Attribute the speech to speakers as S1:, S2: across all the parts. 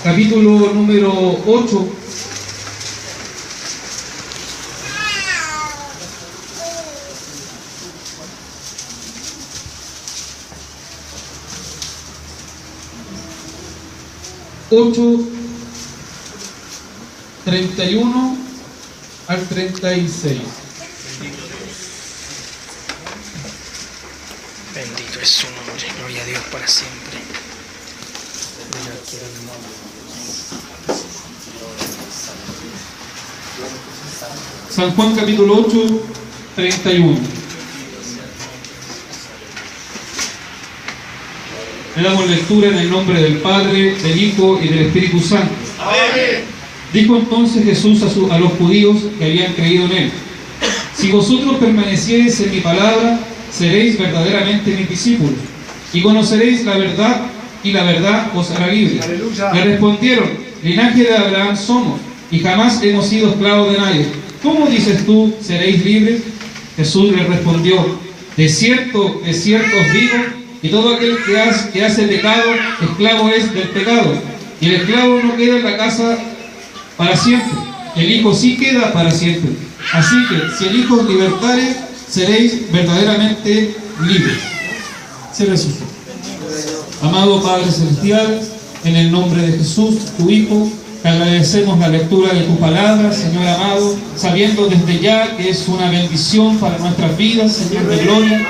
S1: capítulo número 8. Ocho, 31 al 36.
S2: Bendito es su nombre, gloria a Dios para siempre.
S1: San Juan capítulo 8, 31. Le damos lectura en el nombre del Padre, del Hijo y del Espíritu Santo.
S3: Amén.
S1: Dijo entonces Jesús a los judíos que habían creído en él: si vosotros permaneciereis en mi palabra, seréis verdaderamente mis discípulos, y conoceréis la verdad, y la verdad os hará libres.
S3: Aleluya.
S1: Le respondieron: linaje de Abraham somos, y jamás hemos sido esclavos de nadie. ¿Cómo dices tú, seréis libres? Jesús les respondió: de cierto os digo, y todo aquel que hace pecado, esclavo es del pecado. Y el esclavo no queda en la casa para siempre, el Hijo sí queda para siempre. Así que si el Hijo os libertare, seréis verdaderamente libres. Cierre sus ojos. Amado Padre Celestial, en el nombre de Jesús, tu Hijo, te agradecemos la lectura de tu palabra, Señor amado, sabiendo desde ya que es una bendición para nuestras vidas, Señor de gloria.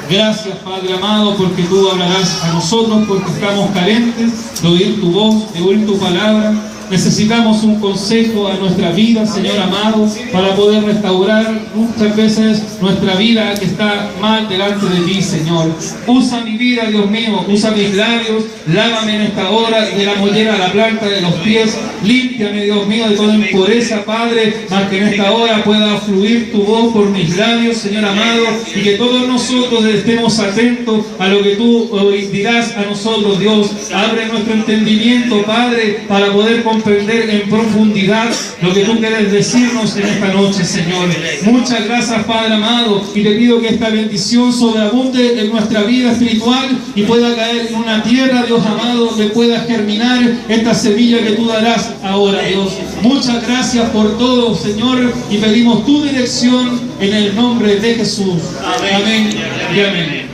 S1: Gracias, Padre amado, porque tú hablarás a nosotros, porque estamos carentes de oír tu voz, de oír tu palabra. Necesitamos un consejo a nuestra vida, Señor amado, para poder restaurar muchas veces nuestra vida que está mal delante de ti, Señor. Usa mi vida, Dios mío, usa mis labios, lávame en esta hora de la mollera a la planta de los pies, límpiame, Dios mío, de toda impureza, Padre, más que en esta hora pueda fluir tu voz por mis labios, Señor amado, y que todos nosotros estemos atentos a lo que tú dirás a nosotros, Dios. Abre nuestro entendimiento, Padre, para poder comprender en profundidad lo que tú quieres decirnos en esta noche, Señor. Muchas gracias, Padre amado, y te pido que esta bendición sobreabunde en nuestra vida espiritual y pueda caer en una tierra, Dios amado, donde pueda germinar esta semilla que tú darás ahora, Dios. Muchas gracias por todo, Señor, y pedimos tu dirección en el nombre de Jesús. Amén y amén.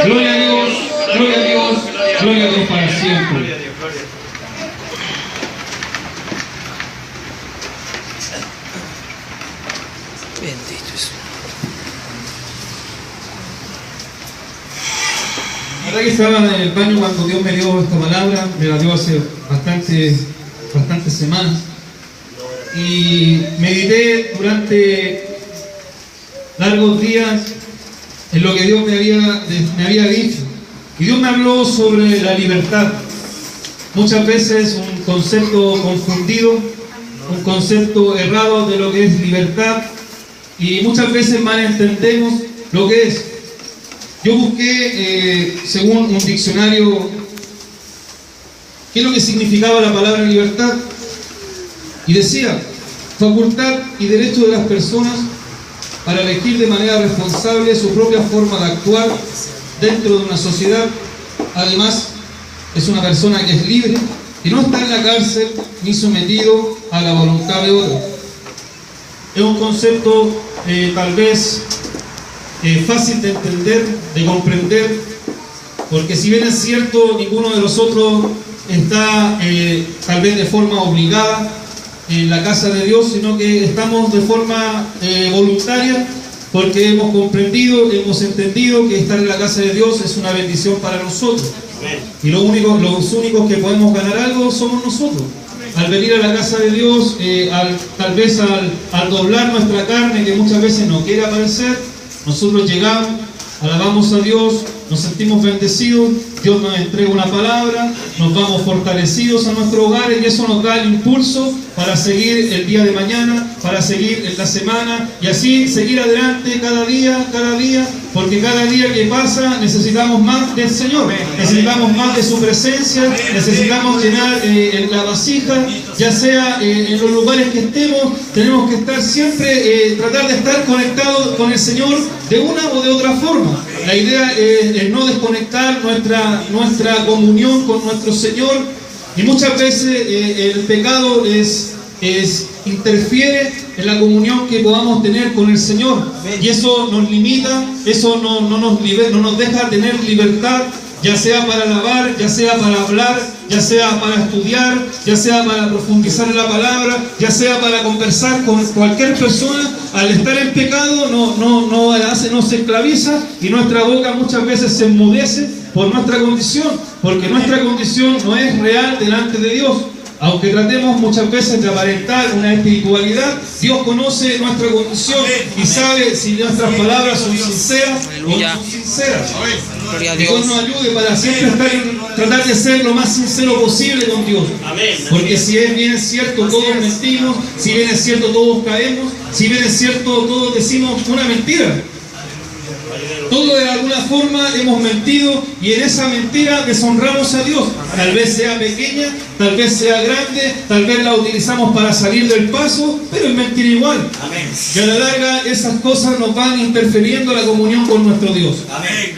S1: Gloria a Dios, gloria a Dios, gloria a Dios para siempre.
S2: Bendito es su nombre.
S1: La verdad que estaba en el baño cuando Dios me dio esta palabra, me la dio hace bastantes semanas, y medité durante largos días en lo que Dios me había dicho, y Dios me habló sobre la libertad. Muchas veces un concepto confundido, un concepto errado de lo que es libertad, y muchas veces malentendemos lo que es. Yo busqué, según un diccionario, qué es lo que significaba la palabra libertad, y decía: facultad y derecho de las personas para elegir de manera responsable su propia forma de actuar dentro de una sociedad. Además, es una persona que es libre, que no está en la cárcel ni sometido a la voluntad de otro. Es un concepto tal vez fácil de entender, de comprender, porque si bien es cierto, ninguno de nosotros está tal vez de forma obligada en la casa de Dios, sino que estamos de forma voluntaria, porque hemos comprendido, hemos entendido que estar en la casa de Dios es una bendición para nosotros. Y los únicos que podemos ganar algo somos nosotros. Al venir a la casa de Dios, tal vez al doblar nuestra carne, que muchas veces no quiere aparecer, nosotros llegamos, alabamos a Dios, nos sentimos bendecidos, Dios nos entrega una palabra, nos vamos fortalecidos a nuestros hogares, y eso nos da el impulso para seguir el día de mañana, para seguir en la semana, y así seguir adelante cada día, porque cada día que pasa necesitamos más del Señor, necesitamos más de su presencia, necesitamos llenar la vasija, ya sea en los lugares que estemos. Tenemos que estar siempre, tratar de estar conectados con el Señor de una o de otra forma. La idea es no desconectar nuestra comunión con nuestro Señor, y muchas veces el pecado interfiere en la comunión que podamos tener con el Señor, y eso nos limita, eso no nos deja tener libertad, ya sea para alabar, ya sea para hablar, ya sea para estudiar, ya sea para profundizar en la palabra, ya sea para conversar con cualquier persona. Al estar en pecado no se esclaviza, y nuestra boca muchas veces se enmudece por nuestra condición, porque nuestra condición no es real delante de Dios. Aunque tratemos muchas veces de aparentar una espiritualidad, Dios conoce nuestra condición y sabe si nuestras palabras son sinceras o no son sinceras. Dios nos ayude para siempre tratar de ser lo más sincero posible con Dios. Porque si bien es cierto, todos mentimos, si bien es cierto, todos caemos, si bien es cierto, todos decimos una mentira. Todos de alguna forma hemos mentido, y en esa mentira deshonramos a Dios. Tal vez sea pequeña, tal vez sea grande, tal vez la utilizamos para salir del paso, pero es mentira igual. Y a la larga esas cosas nos van interfiriendo la comunión con nuestro Dios.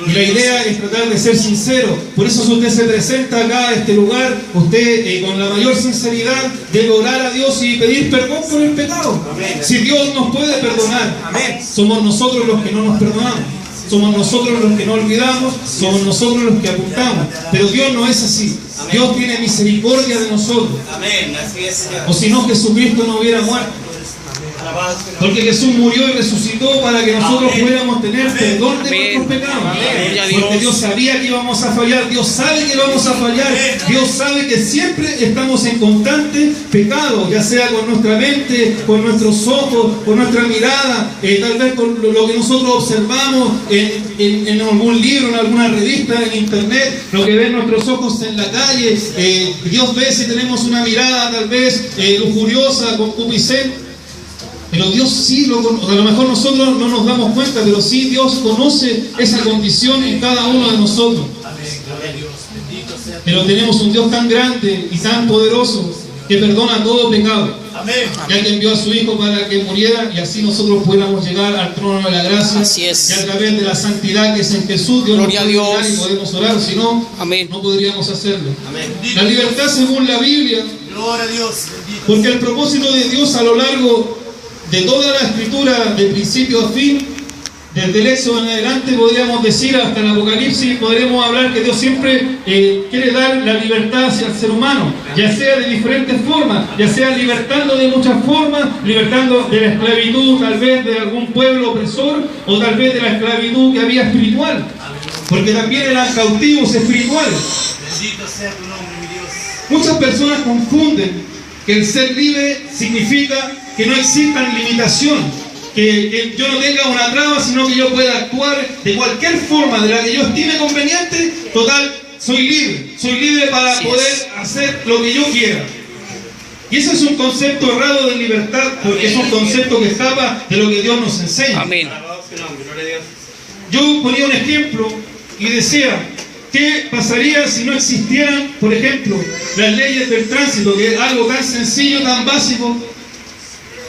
S1: Y la idea es tratar de ser sincero. Por eso, si usted se presenta acá a este lugar, usted con la mayor sinceridad debe orar a Dios y pedir perdón por el pecado. Si Dios nos puede perdonar, somos nosotros los que no nos perdonamos. Somos nosotros los que no olvidamos, somos nosotros los que apuntamos. Pero Dios no es así. Dios tiene misericordia de nosotros. O si no, Jesucristo no hubiera muerto. Porque Jesús murió y resucitó para que nosotros pudiéramos tener perdón de nuestros pecados. Porque Dios sabía que íbamos a fallar, Dios sabe que vamos a fallar, Dios sabe que siempre estamos en constante pecado, ya sea con nuestra mente, con nuestros ojos, con nuestra mirada, tal vez con lo que nosotros observamos en algún libro, en alguna revista, en internet, lo que ven nuestros ojos en la calle. Dios ve si tenemos una mirada tal vez lujuriosa, concupiscente. Pero Dios sí lo conoce. A lo mejor nosotros no nos damos cuenta, pero sí Dios conoce esa condición en cada uno de nosotros. Pero tenemos un Dios tan grande y tan poderoso que perdona todo pecado, ya que envió a su Hijo para que muriera, y así nosotros pudiéramos llegar al trono de la gracia.
S2: Así es.
S1: Y a través de la santidad que es en Jesús, Dios
S2: Gloria
S1: nos puede
S2: a Dios.
S1: orar y podemos orar, si no, no podríamos hacerlo. La libertad según la Biblia, porque el propósito de Dios a lo largo de toda la escritura, de principio a fin, desde el Éxodo en adelante, podríamos decir hasta el Apocalipsis, podremos hablar que Dios siempre quiere dar la libertad hacia el ser humano, ya sea de diferentes formas, ya sea libertando de muchas formas, libertando de la esclavitud tal vez de algún pueblo opresor, o tal vez de la esclavitud que había espiritual, porque también eran cautivos espirituales.
S3: Bendito sea tu nombre, mi Dios.
S1: Muchas personas confunden que el ser libre significa que no existan limitaciones, que yo no tenga una traba, sino que yo pueda actuar de cualquier forma de la que yo estime conveniente. Total, soy libre para poder hacer lo que yo quiera. Y ese es un concepto errado de libertad, porque es un concepto que escapa de lo que Dios nos enseña.
S2: Amén.
S1: Yo ponía un ejemplo y decía, ¿qué pasaría si no existieran, por ejemplo, las leyes del tránsito, que es algo tan sencillo, tan básico?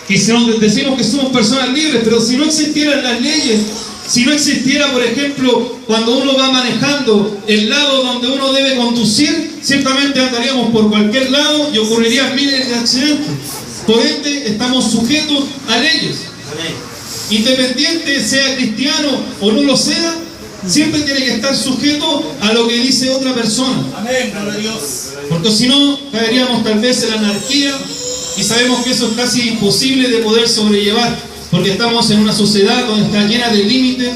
S1: Y si nos decimos que somos personas libres, pero si no existieran las leyes, si no existiera, por ejemplo, cuando uno va manejando el lado donde uno debe conducir, ciertamente andaríamos por cualquier lado y ocurrirían miles de accidentes. Por ende, estamos sujetos a leyes. Independiente sea cristiano o no lo sea, siempre tiene que estar sujeto a lo que dice otra persona.
S3: Amén, gloria a Dios.
S1: Porque si no, caeríamos tal vez en la anarquía, y sabemos que eso es casi imposible de poder sobrellevar, porque estamos en una sociedad donde está llena de límites,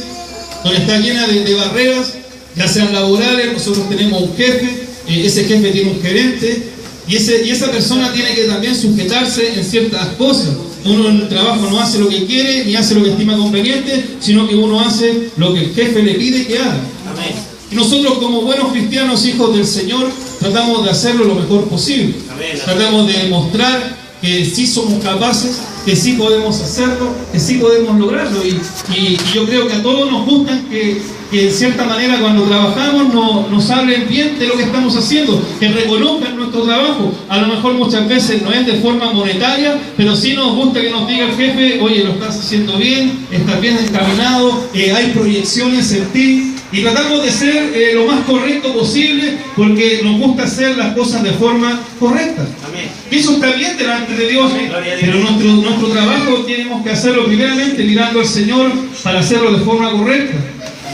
S1: donde está llena de barreras, ya sean laborales. Nosotros tenemos un jefe, ese jefe tiene un gerente, y esa persona tiene que también sujetarse en ciertas cosas. Uno en el trabajo no hace lo que quiere, ni hace lo que estima conveniente, sino que uno hace lo que el jefe le pide que haga.
S3: Amén.
S1: Y nosotros, como buenos cristianos, hijos del Señor, tratamos de hacerlo lo mejor posible.
S3: Amén.
S1: Tratamos de demostrar que sí somos capaces, que sí podemos hacerlo, que sí podemos lograrlo. Y yo creo que a todos nos gustan que en cierta manera cuando trabajamos nos hablen bien de lo que estamos haciendo, que reconozcan nuestro trabajo. A lo mejor muchas veces no es de forma monetaria, pero sí nos gusta que nos diga el jefe, oye, lo estás haciendo bien, estás bien encaminado, hay proyecciones en ti. Y tratamos de ser lo más correcto posible porque nos gusta hacer las cosas de forma correcta.
S3: Amén.
S1: Y eso está bien delante de Dios, pero nuestro trabajo tenemos que hacerlo primeramente mirando al Señor para hacerlo de forma correcta.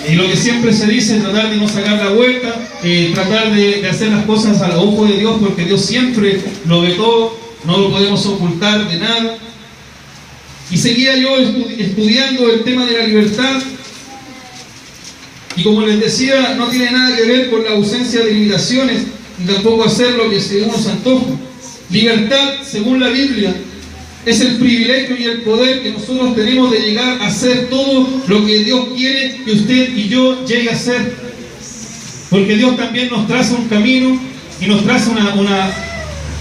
S1: Y lo que siempre se dice es tratar de no sacar la vuelta, tratar de hacer las cosas al ojo de Dios, porque Dios siempre lo ve todo, no lo podemos ocultar de nada. Y seguía yo estudiando el tema de la libertad. Y como les decía, no tiene nada que ver con la ausencia de limitaciones, ni tampoco hacer lo que se uno se antoja. Libertad, según la Biblia, es el privilegio y el poder que nosotros tenemos de llegar a hacer todo lo que Dios quiere que usted y yo llegue a hacer. Porque Dios también nos traza un camino y nos traza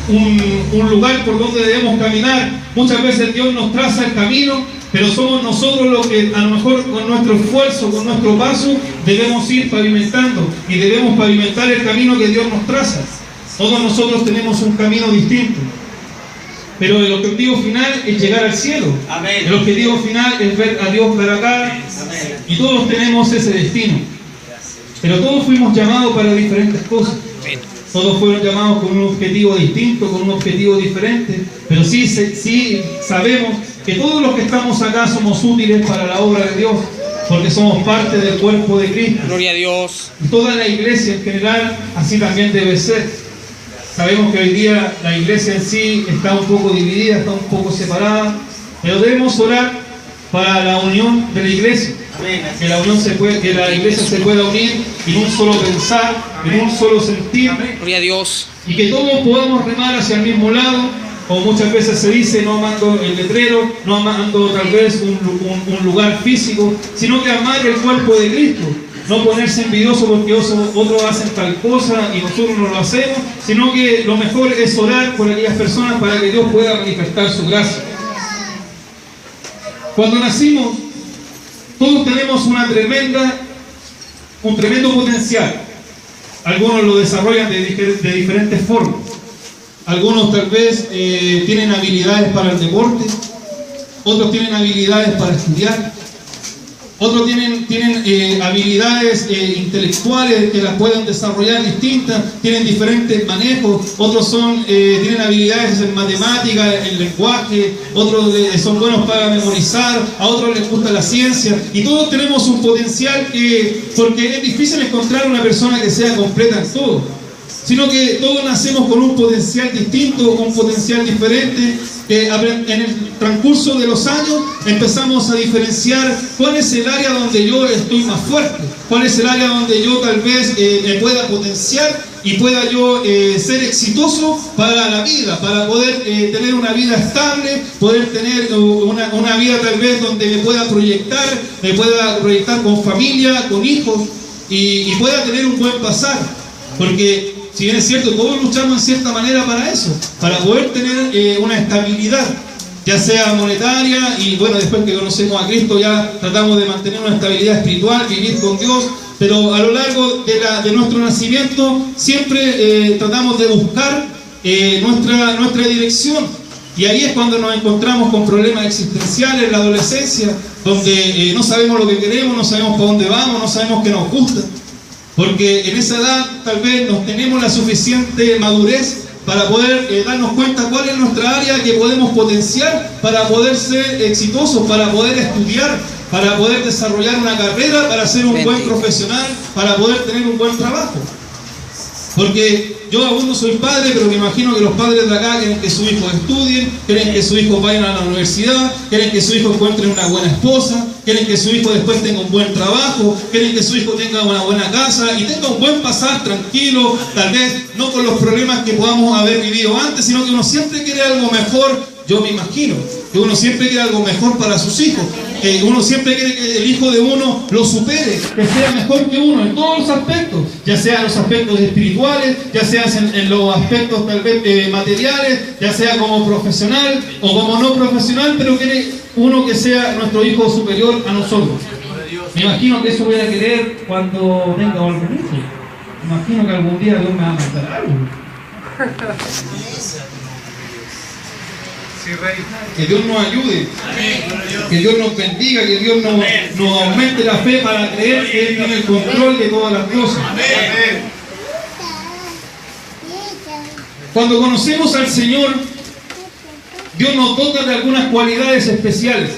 S1: un lugar por donde debemos caminar. Muchas veces Dios nos traza el camino, pero somos nosotros los que a lo mejor con nuestro esfuerzo, con nuestro paso, debemos ir pavimentando y debemos pavimentar el camino que Dios nos traza. Todos nosotros tenemos un camino distinto, pero el objetivo final es llegar al cielo.
S3: Amén.
S1: El objetivo final es ver a Dios cara a cara, y todos tenemos ese destino. Pero todos fuimos llamados para diferentes cosas. Todos fueron llamados con un objetivo distinto, con un objetivo diferente, pero sí sabemos que todos los que estamos acá somos útiles para la obra de Dios, porque somos parte del cuerpo de Cristo.
S2: Gloria a Dios.
S1: Y toda la iglesia en general así también debe ser. Sabemos que hoy día la iglesia en sí está un poco dividida, está un poco separada, pero debemos orar para la unión de la iglesia. Que la iglesia se pueda unir en un solo pensar, en un solo sentir.
S2: Gloria a Dios.
S1: Y que todos podamos remar hacia el mismo lado, como muchas veces se dice, no amando el letrero, no amando tal vez un lugar físico, sino que amar el cuerpo de Cristo. No ponerse envidioso porque otros hacen tal cosa y nosotros no lo hacemos, sino que lo mejor es orar por aquellas personas para que Dios pueda manifestar su gracia. Cuando nacimos, todos tenemos un tremendo potencial. Algunos lo desarrollan de diferentes formas. Algunos tal vez tienen habilidades para el deporte, otros tienen habilidades para estudiar, otros tienen habilidades intelectuales que las pueden desarrollar distintas, tienen diferentes manejos, otros tienen habilidades en matemáticas, en lenguaje, otros son buenos para memorizar, a otros les gusta la ciencia, y todos tenemos un potencial porque es difícil encontrar una persona que sea completa en todo, sino que todos nacemos con un potencial distinto, un potencial diferente. En el transcurso de los años empezamos a diferenciar cuál es el área donde yo estoy más fuerte, cuál es el área donde yo tal vez me pueda potenciar y pueda yo ser exitoso para la vida, para poder tener una vida estable, poder tener una vida tal vez donde me pueda proyectar con familia, con hijos y pueda tener un buen pasar, porque si bien es cierto, todos luchamos en cierta manera para eso, para poder tener una estabilidad, ya sea monetaria, y bueno, después que conocemos a Cristo ya tratamos de mantener una estabilidad espiritual, vivir con Dios, pero a lo largo de nuestro nacimiento siempre tratamos de buscar nuestra dirección, y ahí es cuando nos encontramos con problemas existenciales en la adolescencia, donde no sabemos lo que queremos, no sabemos para dónde vamos, no sabemos qué nos gusta. Porque en esa edad tal vez no tenemos la suficiente madurez para poder darnos cuenta cuál es nuestra área que podemos potenciar para poder ser exitosos, para poder estudiar, para poder desarrollar una carrera, para ser un buen profesional, para poder tener un buen trabajo. Porque yo aún no soy padre, pero me imagino que los padres de acá quieren que sus hijos estudien, quieren que sus hijos vayan a la universidad, quieren que su hijo encuentre una buena esposa, quieren que su hijo después tenga un buen trabajo, quieren que su hijo tenga una buena casa y tenga un buen pasar tranquilo, tal vez no con los problemas que podamos haber vivido antes, sino que uno siempre quiere algo mejor. Yo me imagino que uno siempre quiere algo mejor para sus hijos, uno siempre quiere que el hijo de uno lo supere, que sea mejor que uno en todos los aspectos, ya sea en los aspectos espirituales, ya sea en los aspectos tal vez materiales, ya sea como profesional o como no profesional, pero quiere uno que sea nuestro hijo superior a nosotros. Me imagino que eso voy a querer cuando tenga algún hijo. Me imagino que algún día Dios me va a mandar algo. Que Dios nos ayude, que Dios nos bendiga, que Dios nos aumente la fe para creer que Él tiene el control de todas las cosas. Cuando conocemos al Señor, Dios nos dota de algunas cualidades especiales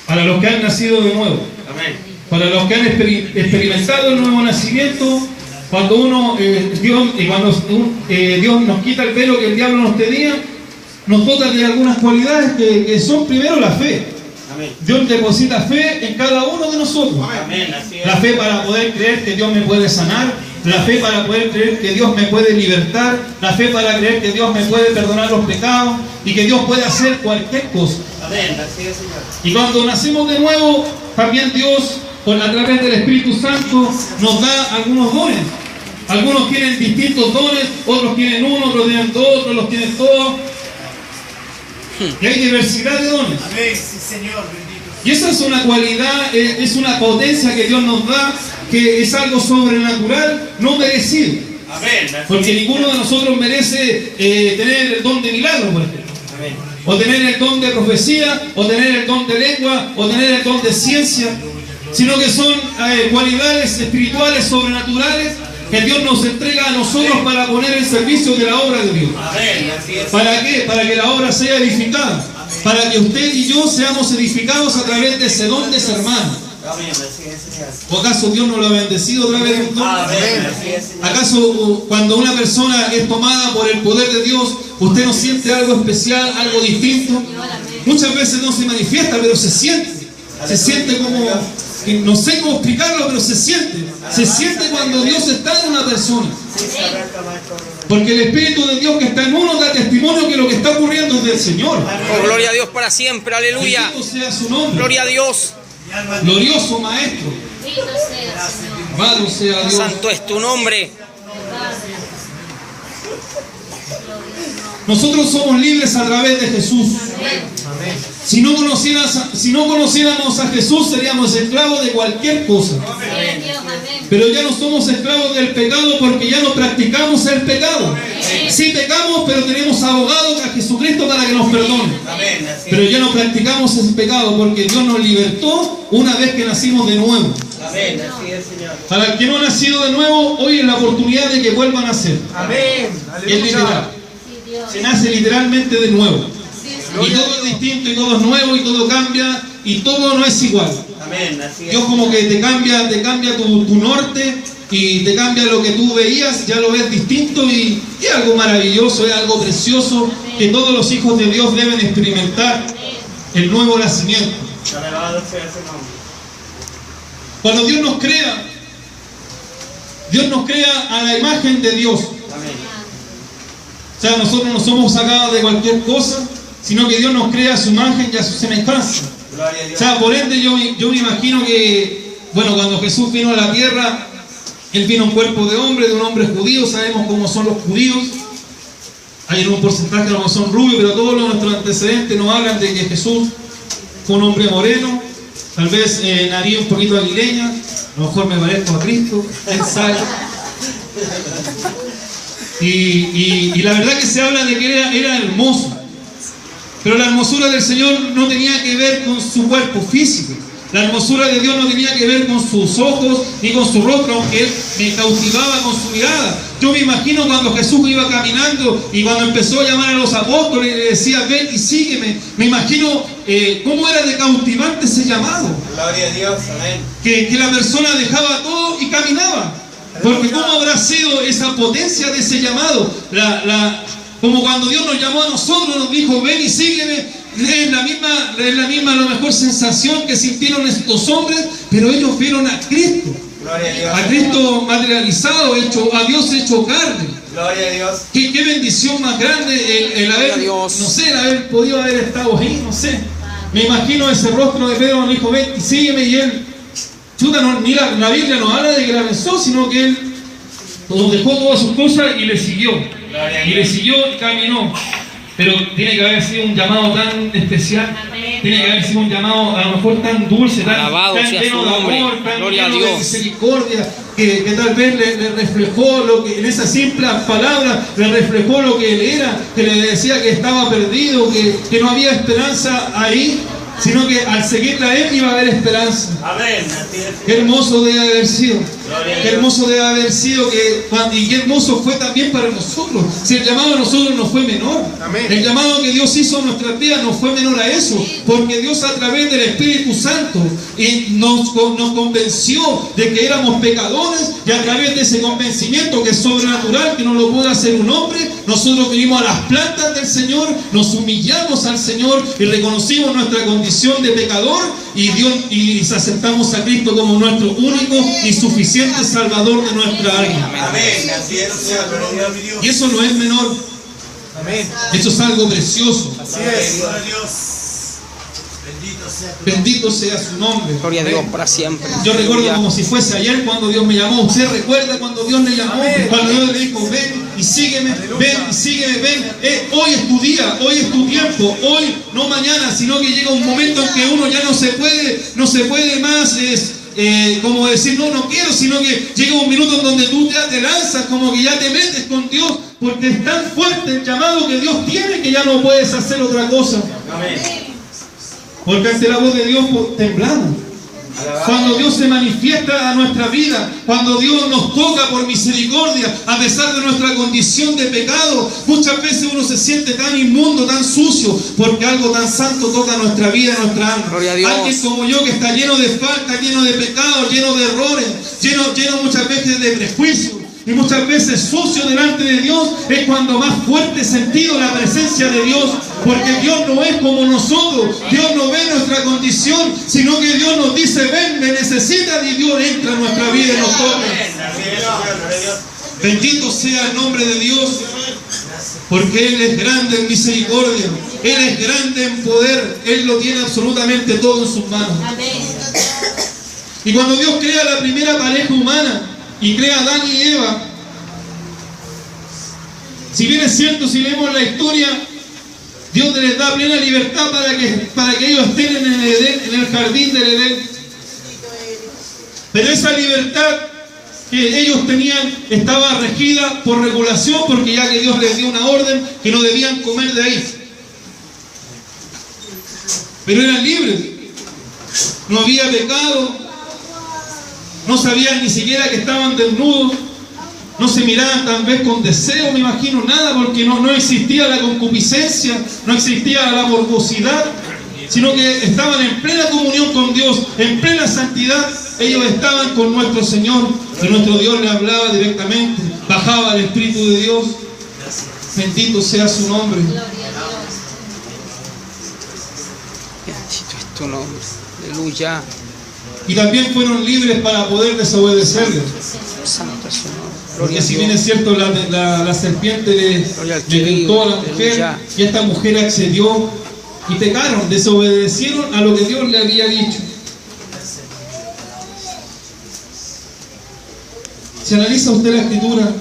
S1: para los que han nacido de nuevo. Para los que han experimentado el nuevo nacimiento, cuando Dios nos quita el velo que el diablo nos tenía, nos dota de algunas cualidades que son primero la fe. Dios deposita fe en cada uno de nosotros. La fe para poder creer que Dios me puede sanar, la fe para poder creer que Dios me puede libertar, la fe para creer que Dios me puede perdonar los pecados y que Dios puede hacer cualquier cosa. Y cuando nacemos de nuevo, también Dios, a través del Espíritu Santo, nos da algunos dones. Algunos tienen distintos dones, otros tienen uno, otros tienen dos, otros los tienen todos. Y hay diversidad de dones. Y esa es una cualidad, es una potencia que Dios nos da, que es algo sobrenatural, no merecido. Porque ninguno de nosotros merece tener el don de milagro, por ejemplo. O tener el don de profecía, o tener el don de lengua, o tener el don de ciencia, sino que son cualidades espirituales, sobrenaturales, que Dios nos entrega a nosotros para poner en servicio de la obra de Dios. ¿Para qué? Para que la obra sea edificada, para que usted y yo seamos edificados a través de ese don de ser hermano. ¿O acaso Dios nos lo ha bendecido a través de un don? ¿Acaso cuando una persona es tomada por el poder de Dios, usted no siente algo especial, algo distinto? Muchas veces no se manifiesta, pero se siente. Se siente como, no sé cómo explicarlo, pero se siente. Se siente cuando Dios está en una persona. Porque el Espíritu de Dios que está en uno da testimonio que lo que está ocurriendo es del Señor.
S2: Oh, gloria a Dios para siempre, aleluya.
S1: Bendito sea su nombre.
S2: Gloria a Dios.
S1: Glorioso Maestro. Amado sea Dios.
S2: Santo es tu nombre.
S1: Nosotros somos libres a través de Jesús. Si no conociéramos a Jesús, seríamos esclavos de cualquier cosa. Pero ya no somos esclavos del pecado porque ya no practicamos el pecado. Sí pecamos, pero tenemos abogado a Jesucristo para que nos perdone. Pero ya no practicamos ese pecado porque Dios nos libertó una vez que nacimos de nuevo. Para el que no ha nacido de nuevo, hoy es la oportunidad de que vuelvan a nacer. Es literal. Se nace literalmente de nuevo. Y todo es distinto, y todo es nuevo, y todo cambia, y todo no es igual. Dios como que te cambia tu norte, y te cambia lo que tú veías, ya lo ves distinto, y es algo maravilloso, es algo precioso, que todos los hijos de Dios deben experimentar el nuevo nacimiento. Cuando Dios nos crea a la imagen de Dios. O sea, nosotros no somos sacados de cualquier cosa, sino que Dios nos crea a su imagen y a su semejanza. O sea, por ende yo me imagino que, bueno, cuando Jesús vino a la tierra, Él vino en cuerpo de un hombre judío, sabemos cómo son los judíos. Hay un porcentaje que no son rubios, pero todos nuestros antecedentes nos hablan de que Jesús fue un hombre moreno, tal vez nariz un poquito aguileña, a lo mejor me parezco a Cristo, ¿quién sabe? Y la verdad que se habla de que era hermoso. Pero la hermosura del Señor no tenía que ver con su cuerpo físico. La hermosura de Dios no tenía que ver con sus ojos ni con su rostro, aunque Él me cautivaba con su mirada. Yo me imagino cuando Jesús iba caminando y cuando empezó a llamar a los apóstoles y le decía, ven y sígueme. Me imagino cómo era de cautivante ese llamado.
S4: Gloria a Dios, amén.
S1: Que la persona dejaba todo y caminaba. Porque ¿cómo habrá sido esa potencia de ese llamado? Como cuando Dios nos llamó a nosotros, nos dijo, ven y sígueme. Es la misma a lo mejor sensación que sintieron estos hombres, pero ellos vieron a Cristo.
S4: Gloria a Dios.
S1: A Cristo materializado, a Dios hecho carne.
S4: Gloria a Dios.
S1: Qué bendición más grande el haber, no sé, el haber podido haber estado ahí, no sé. Me imagino ese rostro de Pedro, le dijo, ven y sígueme, y él, chuta, ni la Biblia nos habla de que la pensó, sino que él dejó todas sus cosas y le siguió. Y le siguió y caminó. Pero tiene que haber sido un llamado tan especial, tiene que haber sido un llamado a lo mejor tan dulce, tan lleno de amor, tan lleno de misericordia, que tal vez le reflejó lo que, en esas simples palabras, le reflejó lo que él era, que le decía que estaba perdido, que no había esperanza ahí, sino que al seguirle a él iba a haber esperanza.
S3: Amén.
S1: Qué hermoso debe haber sido. Qué hermoso debe haber sido y qué hermoso fue también para nosotros. Si el llamado a nosotros no fue menor.
S4: Amén.
S1: El llamado que Dios hizo a nuestras vidas no fue menor a eso. Porque Dios a través del Espíritu Santo nos convenció de que éramos pecadores, y a través de ese convencimiento que es sobrenatural, que no lo puede hacer un hombre, nosotros vinimos a las plantas del Señor, nos humillamos al Señor y reconocimos nuestra condición de pecador, y aceptamos a Cristo como nuestro único y suficiente Salvador de nuestra alma.
S4: Amén. Así es,
S3: Sea tu nombre, mi Dios.
S1: Y eso no es menor,
S4: Amén.
S1: eso es algo precioso.
S4: Así es.
S3: Gloria a Dios. Bendito sea tu nombre.
S1: Bendito sea su nombre.
S2: Gloria a Dios para siempre.
S1: Yo recuerdo
S2: Aleluya.
S1: como si fuese ayer cuando Dios me llamó. ¿Usted recuerda cuando Dios le llamó?
S4: Amén.
S1: Cuando Dios le dijo, ven y sígueme, ven y sígueme, ven. Hoy es tu día, hoy es tu tiempo, hoy, no mañana, sino que llega un momento en que uno ya no se puede más, como decir, no quiero, sino que llega un minuto en donde tú ya te lanzas, como que ya te metes con Dios, porque es tan fuerte el llamado que Dios tiene que ya no puedes hacer otra cosa.
S4: Amén.
S1: Porque ante la voz de Dios temblamos. Cuando Dios se manifiesta a nuestra vida, cuando Dios nos toca por misericordia, a pesar de nuestra condición de pecado, muchas veces uno se siente tan inmundo, tan sucio, porque algo tan santo toca nuestra vida, nuestra alma.
S2: Gloria a Dios.
S1: Alguien como yo que está lleno de faltas, lleno de pecados, lleno de errores, lleno muchas veces de prejuicios, y muchas veces sucio delante de Dios, es cuando más fuerte he sentido la presencia de Dios, porque Dios no es como nosotros, Dios no ve nuestra condición, sino que Dios nos dice, ven, me necesitas, y Dios entra en nuestra vida y nos toca.
S4: Así es, gloria a Dios.
S1: Bendito sea el nombre de Dios, porque Él es grande en misericordia, Él es grande en poder, Él lo tiene absolutamente todo en sus manos. Y cuando Dios crea la primera pareja humana, y crea a Adán y Eva, si bien es cierto, si leemos la historia, Dios les da plena libertad para que ellos estén en el Edén, en el jardín del Edén. Pero esa libertad que ellos tenían estaba regida por regulación, porque ya que Dios les dio una orden que no debían comer de ahí. Pero eran libres, no había pecado. No sabían ni siquiera que estaban desnudos, no se miraban tal vez con deseo, me imagino, nada, porque no existía la concupiscencia, no existía la morbosidad, sino que estaban en plena comunión con Dios, en plena santidad. Ellos estaban con nuestro Señor, y nuestro Dios les hablaba directamente, bajaba el Espíritu de Dios. Bendito sea su nombre.
S2: Bendito es tu nombre. Aleluya.
S1: Y también fueron libres para poder desobedecerle.
S2: Santo es su nombre. Gloria
S1: Porque
S2: a
S1: si
S2: Dios.
S1: bien es cierto, la serpiente le tentó a la mujer,
S2: Aleluya.
S1: y esta mujer accedió y pecaron, desobedecieron a lo que Dios le había dicho. Si analiza usted la Escritura,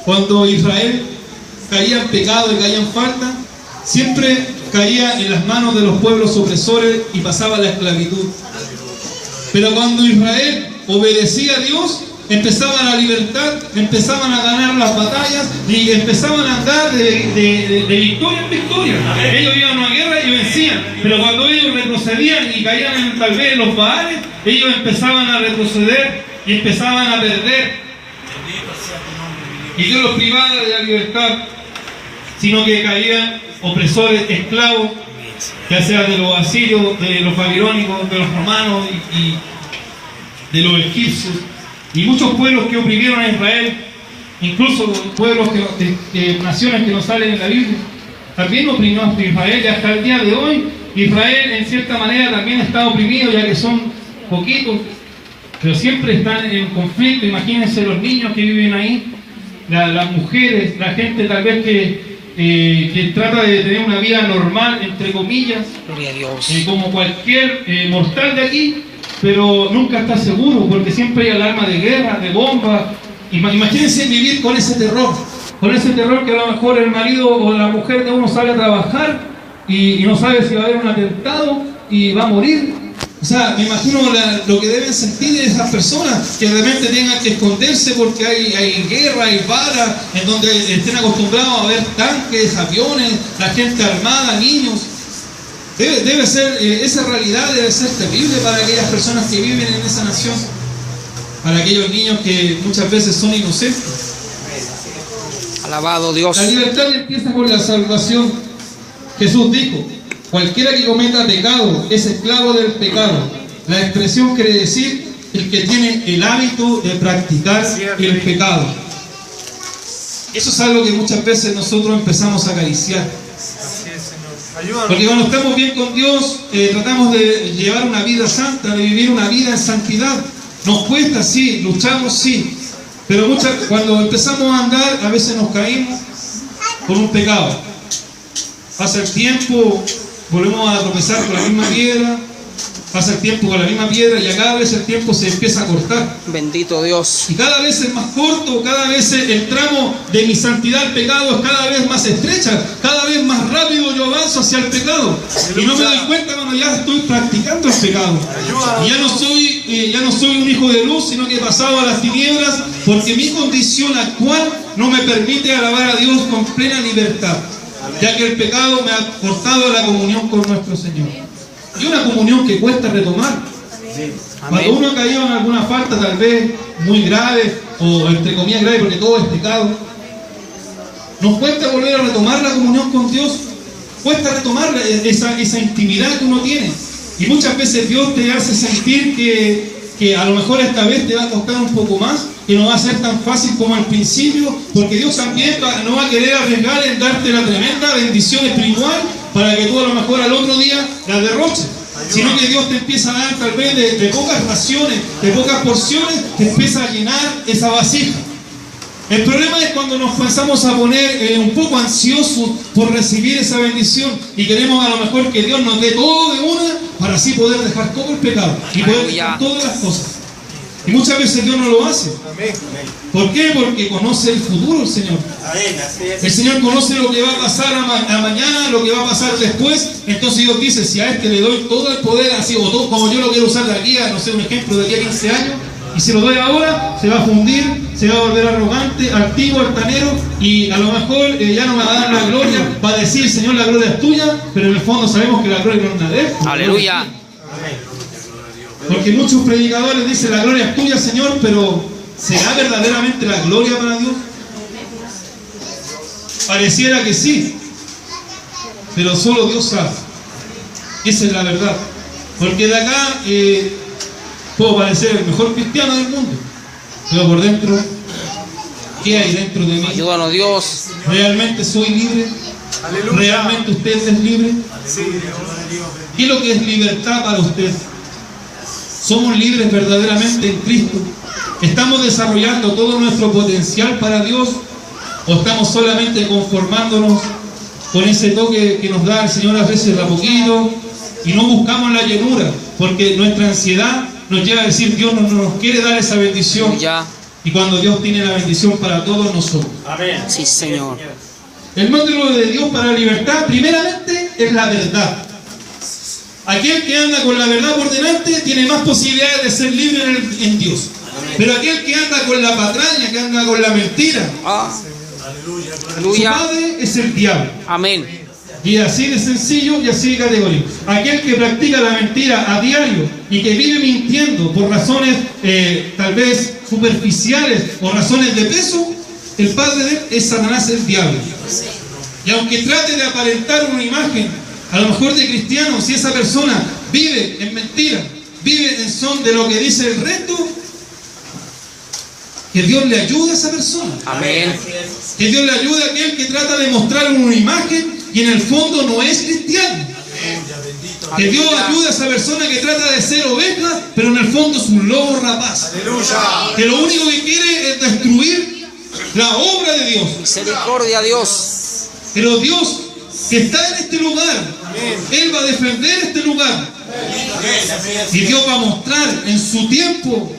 S1: cuando Israel caía en pecado y caía en falta, siempre caía en las manos de los pueblos opresores y pasaba la esclavitud. Pero cuando Israel obedecía a Dios, empezaban la libertad, empezaban a ganar las batallas y empezaban a andar de victoria en victoria. Ellos iban a una guerra y vencían, pero cuando ellos retrocedían y caían tal vez en los Baales, ellos empezaban a retroceder y empezaban a perder. Y Dios los privaba de la libertad, sino que caían opresores, esclavos, ya sea de los asirios, de los babilónicos, de los romanos y de los egipcios, y muchos pueblos que oprimieron a Israel, incluso pueblos naciones que no salen en la Biblia, también oprimió a Israel, y hasta el día de hoy Israel en cierta manera también está oprimido, ya que son poquitos, pero siempre están en conflicto. Imagínense los niños que viven ahí, las mujeres, la gente tal vez que trata de tener una vida normal, entre comillas,
S2: Gloria a Dios.
S1: como cualquier mortal de aquí, pero nunca está seguro, porque siempre hay alarma de guerra, de bombas. Imagínense vivir con ese terror que a lo mejor el marido o la mujer de uno sale a trabajar y no sabe si va a haber un atentado y va a morir. O sea, me imagino lo que deben sentir esas personas que realmente tengan que esconderse porque hay guerra, hay balas, en donde estén acostumbrados a ver tanques, aviones, la gente armada, niños. Debe ser, esa realidad debe ser terrible para aquellas personas que viven en esa nación, para aquellos niños que muchas veces son inocentes.
S2: Alabado Dios.
S1: La libertad empieza con la salvación. Jesús dijo: cualquiera que cometa pecado es esclavo del pecado. La expresión quiere decir el que tiene el hábito de practicar el pecado. Eso es algo que muchas veces nosotros empezamos a acariciar. Porque cuando estamos bien con Dios, tratamos de llevar una vida santa, de vivir una vida en santidad. Nos cuesta, sí, luchamos, sí. Pero cuando empezamos a andar, a veces nos caímos por un pecado. Pasa el tiempo, volvemos a tropezar con la misma piedra, pasa el tiempo con la misma piedra y a cada vez el tiempo se empieza a cortar.
S2: Bendito Dios.
S1: Y cada vez es más corto, cada vez el tramo de mi santidad al pecado es cada vez más estrecha, cada vez más rápido yo avanzo hacia el pecado. Y no me doy cuenta cuando ya estoy practicando el pecado. Y ya no soy un hijo de luz, sino que he pasado a las tinieblas, porque mi condición actual no me permite alabar a Dios con plena libertad, ya que el pecado me ha cortado la comunión con nuestro Señor. Y una comunión que cuesta retomar. Cuando uno ha caído en alguna falta tal vez muy grave, o entre comillas grave, porque todo es pecado, nos cuesta volver a retomar la comunión con Dios, cuesta retomar esa intimidad que uno tiene. Y muchas veces Dios te hace sentir que a lo mejor esta vez te va a costar un poco más, que no va a ser tan fácil como al principio, porque Dios también no va a querer arriesgar en darte la tremenda bendición espiritual para que tú a lo mejor al otro día la derroches, sino que Dios te empieza a dar tal vez de pocas raciones, de pocas porciones, te empieza a llenar esa vasija. El problema es cuando nos empezamos a poner un poco ansiosos por recibir esa bendición y queremos a lo mejor que Dios nos dé todo de una para así poder dejar todo el pecado y poder dejar todas las cosas. Y muchas veces Dios no lo hace. ¿Por qué? Porque conoce el futuro el Señor. El Señor conoce lo que va a pasar a mañana, lo que va a pasar después. Entonces Dios dice, si a este le doy todo el poder así, o todo como yo lo quiero usar de aquí a, no sé, un ejemplo, de aquí a 15 años, y si lo doy ahora, se va a fundir, se va a volver arrogante, altivo, altanero, y a lo mejor ya no me va a dar la gloria, va a decir, Señor, la gloria es tuya, pero en el fondo sabemos que la gloria no es de Él.
S2: Aleluya.
S1: Porque muchos predicadores dicen, la gloria es tuya, Señor, pero ¿será verdaderamente la gloria para Dios? Pareciera que sí, pero solo Dios sabe. Esa es la verdad. Porque de acá puedo parecer el mejor cristiano del mundo, pero por dentro, ¿qué hay dentro de mí?
S2: Ayúdanos Dios.
S1: ¿Realmente soy libre? ¿Realmente usted es libre? ¿Qué es lo que es libertad para usted? ¿Somos libres verdaderamente en Cristo? ¿Estamos desarrollando todo nuestro potencial para Dios? ¿O estamos solamente conformándonos con ese toque que nos da el Señor a veces de a poquito y no buscamos la llenura? Porque nuestra ansiedad nos lleva a decir, Dios no nos quiere dar esa bendición. Y cuando Dios tiene la bendición para todos nosotros.
S4: Amén.
S2: Sí, Señor.
S1: El módulo de Dios para la libertad, primeramente, es la verdad. Aquel que anda con la verdad por delante tiene más posibilidades de ser libre en Dios. Pero aquel que anda con la patraña, que anda con la mentira, su padre es el diablo.
S2: Amén.
S1: Y así de sencillo y así de categórico. Aquel que practica la mentira a diario y que vive mintiendo por razones tal vez superficiales o razones de peso, el padre de él es Satanás, el diablo. Y aunque trate de aparentar una imagen a lo mejor de cristiano, si esa persona vive en mentira, vive en son de lo que dice el resto, que Dios le ayude a esa persona.
S2: Amén.
S1: Que Dios le ayude a aquel que trata de mostrar una imagen y en el fondo no es cristiano. Que Dios ayude a esa persona que trata de ser oveja, pero en el fondo es un lobo rapaz. Que lo único que quiere es destruir la obra de Dios.
S2: Misericordia a Dios.
S1: Pero Dios, que está en este lugar, Él va a defender este lugar. Y Dios va a mostrar en su tiempo,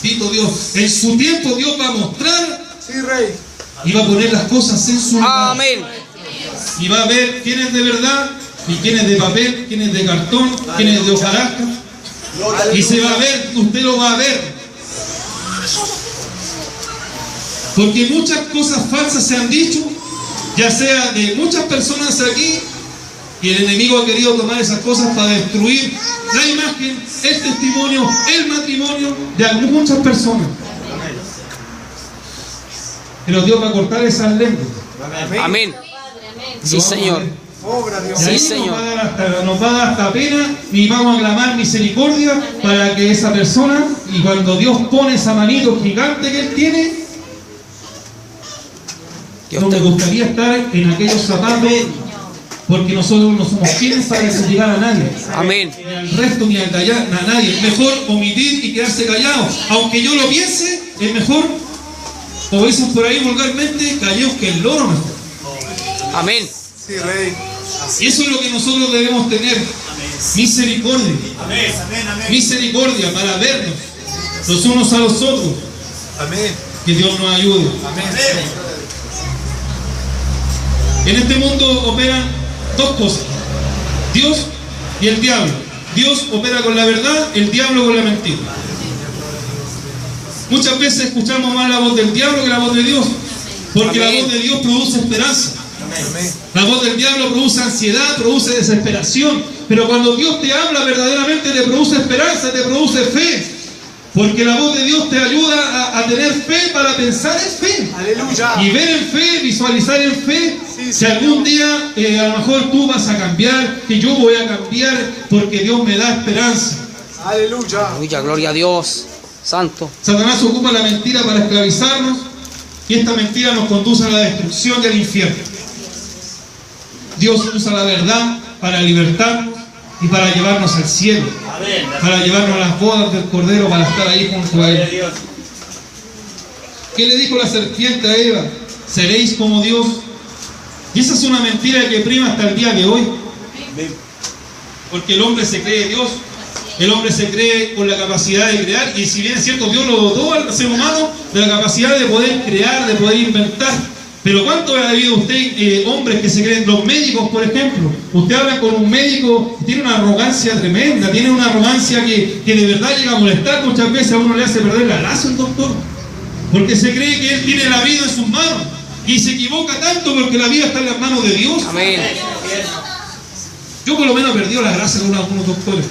S1: bendito Dios, en su tiempo Dios va a mostrar y va a poner las cosas en su lugar.
S2: Amén.
S1: Y va a ver quién es de verdad y quién es de papel, quién es de cartón, quién es de hojarasca. Y se va a ver, usted lo va a ver. Porque muchas cosas falsas se han dicho, ya sea de muchas personas aquí, y el enemigo ha querido tomar esas cosas para destruir la imagen, el testimonio, el matrimonio de muchas personas. Pero Dios va a cortar esas lenguas.
S2: Amén. Sí, Señor.
S1: Y ahí
S2: Sí, Señor.
S1: nos va a dar hasta pena y vamos a clamar misericordia para que esa persona, y cuando Dios pone esa manito gigante que Él tiene,
S2: Dios
S1: no me
S2: te...
S1: gustaría estar en aquellos zapatos, porque nosotros no somos quienes para castigar a nadie.
S2: Amén.
S1: Ni al resto ni a nadie. Mejor omitir y quedarse callado. Aunque yo lo piense, es mejor, como dicen por ahí vulgarmente, callados que el loro mejor.
S2: Amén.
S3: Sí, Rey.
S1: Y eso es lo que nosotros debemos tener. Misericordia.
S3: Amén, amén.
S1: Misericordia para vernos los unos a los otros.
S3: Amén.
S1: Que Dios nos ayude.
S3: Amén.
S1: En este mundo operan dos cosas: Dios y el diablo. Dios opera con la verdad, el diablo con la mentira. Muchas veces escuchamos más la voz del diablo que la voz de Dios, porque
S2: Amén.
S1: la voz de Dios produce esperanza.
S3: Amén.
S1: La voz del diablo produce ansiedad, produce desesperación, pero cuando Dios te habla verdaderamente te produce esperanza, te produce fe, porque la voz de Dios te ayuda a tener fe para pensar en fe.
S3: Aleluya.
S1: Y ver en fe, visualizar en fe,
S3: Sí,
S1: si algún día a lo mejor tú vas a cambiar, que yo voy a cambiar, porque Dios me da esperanza.
S3: Aleluya.
S2: Aleluya, gloria a Dios. Santo.
S1: Satanás ocupa la mentira para esclavizarnos, y esta mentira nos conduce a la destrucción y al infierno. Dios usa la verdad para libertarnos y para llevarnos al cielo, para llevarnos a las bodas del Cordero, para estar ahí junto a Él. ¿Qué le dijo la serpiente a Eva? Seréis como Dios. Y esa es una mentira que prima hasta el día de hoy. Porque el hombre se cree Dios, el hombre se cree con la capacidad de crear, y si bien es cierto, Dios lo dotó al ser humano de la capacidad de poder crear, de poder inventar. Pero ¿cuánto ha habido usted hombres que se creen? Los médicos, por ejemplo. Usted habla con un médico, tiene una arrogancia tremenda, tiene una arrogancia que de verdad llega a molestar. Muchas veces a uno le hace perder la razón, doctor, porque se cree que él tiene la vida en sus manos, y se equivoca tanto porque la vida está en las manos de Dios.
S2: Amén.
S1: Yo por lo menos he perdido la gracia con algunos doctores,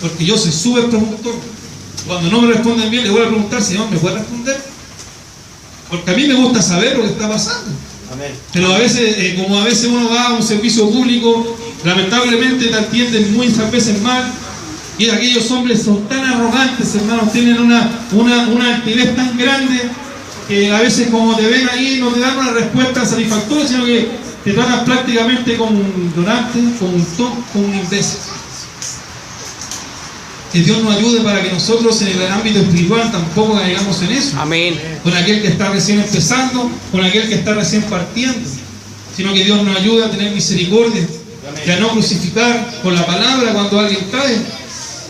S1: porque yo soy súper preguntor. Cuando no me responden bien, le voy a preguntar: Señor, ¿me puede responder? Porque a mí me gusta saber lo que está pasando.
S3: Amén.
S1: Pero a veces, como a veces uno va a un servicio público, lamentablemente te atienden muchas veces mal, y aquellos hombres son tan arrogantes, hermanos, tienen una altivez tan grande, que a veces como te ven ahí no te dan una respuesta satisfactoria, sino que te tratan prácticamente como un ignorante, como un tonto, como un imbécil. Que Dios nos ayude para que nosotros en el ámbito espiritual tampoco caigamos en eso.
S2: Amén.
S1: Con aquel que está recién empezando, con aquel que está recién partiendo, sino que Dios nos ayude a tener misericordia y a no crucificar con la palabra cuando alguien cae,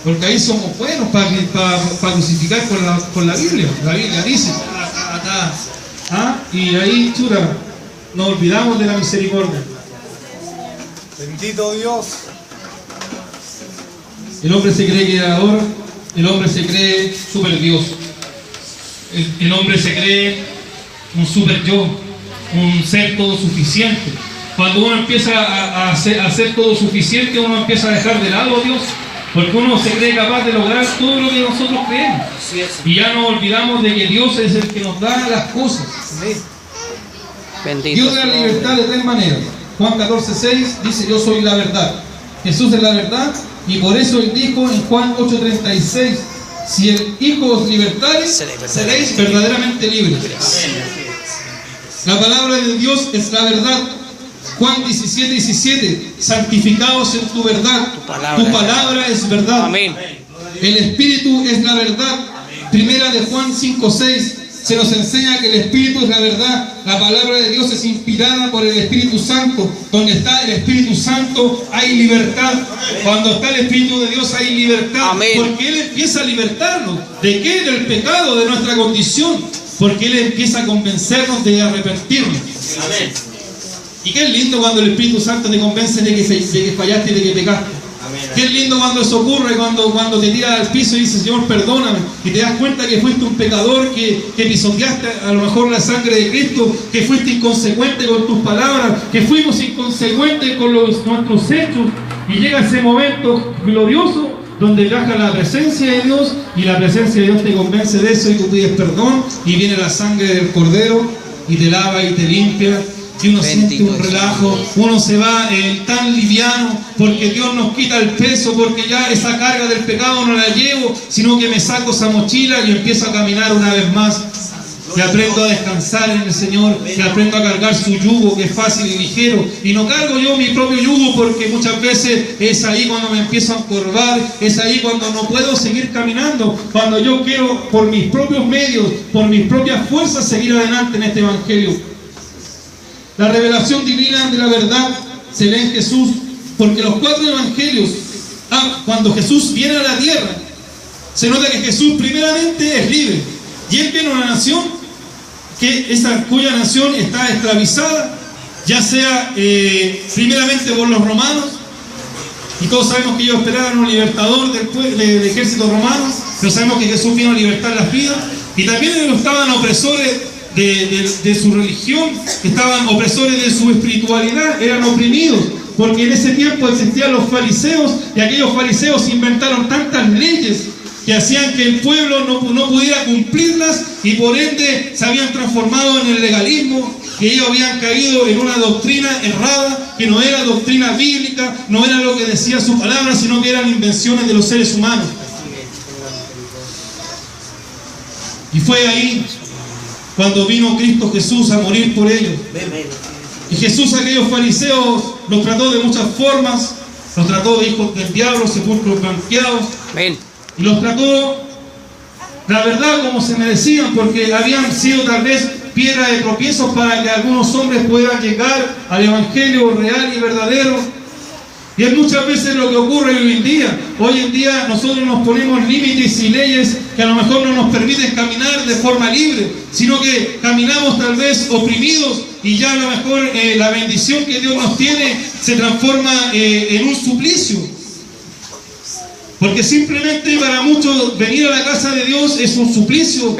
S1: porque ahí somos buenos para crucificar con la Biblia. La Biblia dice, y ahí, chura, nos olvidamos de la misericordia.
S3: Bendito Dios.
S1: El hombre se cree creador, el hombre se cree super Dios, el hombre se cree un super yo, un ser todo suficiente. Cuando uno empieza a ser todo suficiente, uno empieza a dejar de lado a Dios, porque uno se cree capaz de lograr todo lo que nosotros creemos. Y ya nos olvidamos de que Dios es el que nos da las cosas.
S2: Bendito.
S1: Dios da la libertad de tres maneras. Juan 14:6 dice: yo soy la verdad. Jesús es la verdad, y por eso Él dijo en Juan 8:36: si el Hijo os libertare, seréis verdaderamente libres. La palabra de Dios es la verdad. Juan 17:17: santificaos en tu verdad, tu palabra es verdad.
S2: Amén.
S1: El Espíritu es la verdad. Primera de Juan 5:6 se nos enseña que el Espíritu es la verdad. La palabra de Dios es inspirada por el Espíritu Santo. Donde está el Espíritu Santo hay libertad. Cuando está el Espíritu de Dios hay libertad.
S2: Amén.
S1: Porque Él empieza a libertarnos. ¿De qué? Del pecado, de nuestra condición. Porque Él empieza a convencernos de arrepentirnos.
S4: Amén.
S1: Y qué lindo cuando el Espíritu Santo te convence de que fallaste y de que pecaste. Qué lindo cuando eso ocurre, cuando te tiras al piso y dices, Señor, perdóname, y te das cuenta que fuiste un pecador, que pisoteaste a lo mejor la sangre de Cristo, que fuiste inconsecuente con tus palabras, que fuimos inconsecuentes con nuestros hechos, y llega ese momento glorioso donde baja la presencia de Dios, y la presencia de Dios te convence de eso, y tú pides perdón, y viene la sangre del Cordero, y te lava y te limpia, y uno siente un relajo, uno se va tan liviano, porque Dios nos quita el peso, porque ya esa carga del pecado no la llevo, sino que me saco esa mochila y empiezo a caminar una vez más, y aprendo a descansar en el Señor, y aprendo a cargar su yugo, que es fácil y ligero, y no cargo yo mi propio yugo, porque muchas veces es ahí cuando me empiezo a encorvar, es ahí cuando no puedo seguir caminando, cuando yo quiero por mis propios medios, por mis propias fuerzas seguir adelante en este Evangelio. La revelación divina de la verdad se lee en Jesús, porque los 4 evangelios, cuando Jesús viene a la tierra, se nota que Jesús primeramente es libre, y Él viene a una nación cuya nación está esclavizada, ya sea primeramente por los romanos, y todos sabemos que ellos esperaban un libertador del ejército romano, pero sabemos que Jesús vino a libertar las vidas, y también ellos estaban opresores de su religión, estaban opresores de su espiritualidad, eran oprimidos, porque en ese tiempo existían los fariseos, y aquellos fariseos inventaron tantas leyes que hacían que el pueblo no pudiera cumplirlas, y por ende se habían transformado en el legalismo, que ellos habían caído en una doctrina errada, que no era doctrina bíblica, no era lo que decía su palabra, sino que eran invenciones de los seres humanos. Y fue ahí cuando vino Cristo Jesús a morir por ellos. Y Jesús a aquellos fariseos los trató de muchas formas, los trató de hijos del diablo, sepulcros blanqueados, y los trató, la verdad, como se merecían, porque habían sido tal vez piedra de tropiezo para que algunos hombres puedan llegar al Evangelio real y verdadero. Y es muchas veces lo que ocurre hoy en día. Hoy en día nosotros nos ponemos límites y leyes que a lo mejor no nos permiten caminar de forma libre, sino que caminamos tal vez oprimidos, y ya a lo mejor la bendición que Dios nos tiene se transforma en un suplicio. Porque simplemente para muchos venir a la casa de Dios es un suplicio,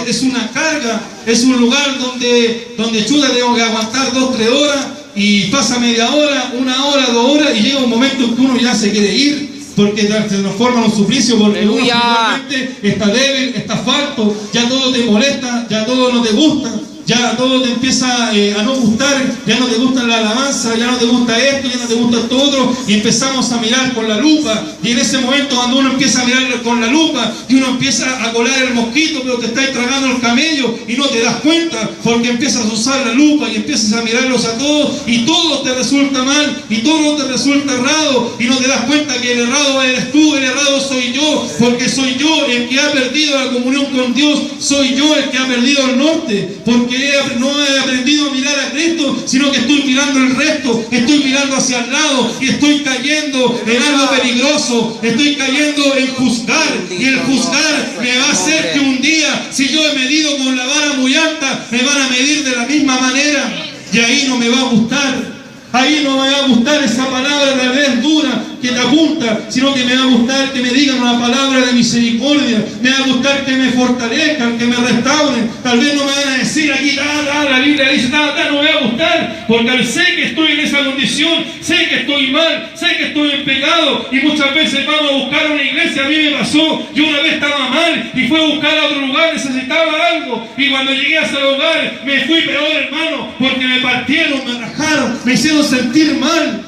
S1: es una carga, es un lugar donde chuta, tengo que aguantar 2 o 3 horas, y pasa media hora, 1 hora, 2 horas, y llega un momento en que uno ya se quiere ir, porque se transforma en un suplicio, porque uno finalmente está débil, está falto, ya todo te molesta, ya todo no te gusta, ya todo te empieza a no gustar, ya no te gusta la alabanza, ya no te gusta esto, ya no te gusta esto otro, y empezamos a mirar con la lupa, y en ese momento cuando uno empieza a mirar con la lupa, y uno empieza a colar el mosquito, pero te está tragando el camello, y no te das cuenta, porque empiezas a usar la lupa, y empiezas a mirarlos a todos, y todo te resulta mal, y todo te resulta errado, y no te das cuenta que el errado eres tú, el errado soy yo, porque soy yo el que ha perdido la comunión con Dios, soy yo el que ha perdido el norte, porque no he aprendido a mirar a Cristo, sino que estoy mirando el resto, estoy mirando hacia el lado, y estoy cayendo en algo peligroso, estoy cayendo en juzgar, y el juzgar me va a hacer que un día, si yo he medido con la vara muy alta, me van a medir de la misma manera, y ahí no me va a gustar. Ahí no me va a gustar esa palabra tal vez dura que te apunta, sino que me va a gustar que me digan una palabra de misericordia, me va a gustar que me fortalezcan, que me restauren. Tal vez no me van a decir aquí, la Biblia dice, no me va a gustar, porque sé que estoy en esa condición, sé que estoy mal, sé que estoy en pecado, y muchas veces vamos a buscar una iglesia. A mí me pasó, yo una vez estaba mal y fui a buscar a otro lugar, necesitaba algo, y cuando llegué a ese lugar me fui peor, hermano, porque me partieron, me rajaron, me hicieron sentir mal.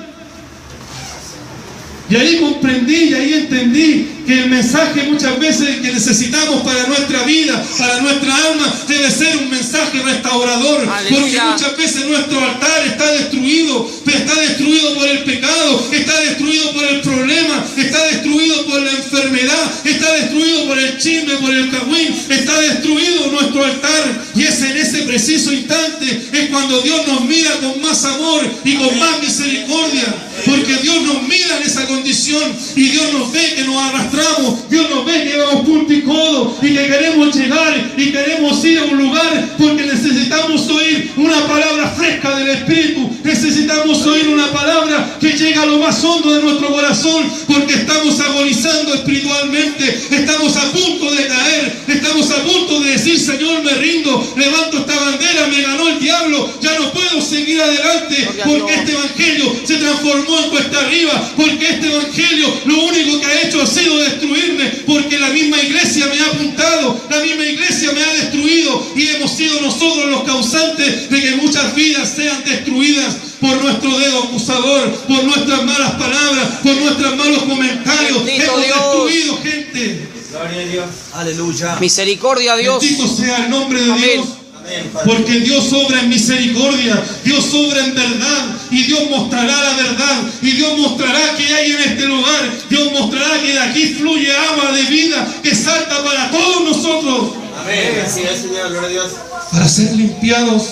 S1: Y ahí comprendí, y ahí entendí que el mensaje muchas veces que necesitamos para nuestra vida, para nuestra alma, debe ser un mensaje restaurador. Aleluya. Porque muchas veces nuestro altar está destruido, pero está destruido por el pecado, está destruido por el problema, está destruido por la enfermedad, está destruido por el chisme, por el cagüín, está destruido nuestro altar. Y es en ese preciso instante es cuando Dios nos mira con más amor y con más misericordia, porque Dios nos mira en esa condición, y Dios nos ve que nos arrastramos, Dios nos ve que vamos punto y codo, anhelamos y que queremos llegar y queremos ir a un lugar porque necesitamos oír una palabra fresca del Espíritu. Necesitamos oír una palabra que llegue a lo más hondo de nuestro corazón porque estamos agonizando espiritualmente. Estamos a punto de caer. Estamos a punto de decir: Señor, me rindo, levanto esta bandera, me ganó el diablo, ya no puedo seguir adelante porque este evangelio se transformó en cuesta arriba, porque este evangelio lo único que ha hecho ha sido destruirme, porque la misma iglesia me ha apuntado, la misma iglesia me ha destruido y hemos sido nosotros los causantes de que muchas vidas sean destruidas por nuestro dedo acusador, por nuestras malas palabras, por nuestros malos comentarios.
S2: Bendito
S1: Hemos
S2: Dios.
S1: destruido gente.
S4: Gloria a Dios.
S3: Aleluya.
S2: Misericordia, Dios.
S1: Bendito sea el nombre de
S2: Amén.
S1: Dios.
S4: Amén, Padre.
S1: Porque Dios obra en misericordia, Dios obra en verdad, y Dios mostrará la verdad, y Dios mostrará que hay en este lugar, Dios mostrará que de aquí fluye agua de vida que salta para todos nosotros,
S4: Amén. Así es, Señor. Gloria a Dios.
S1: para ser limpiados,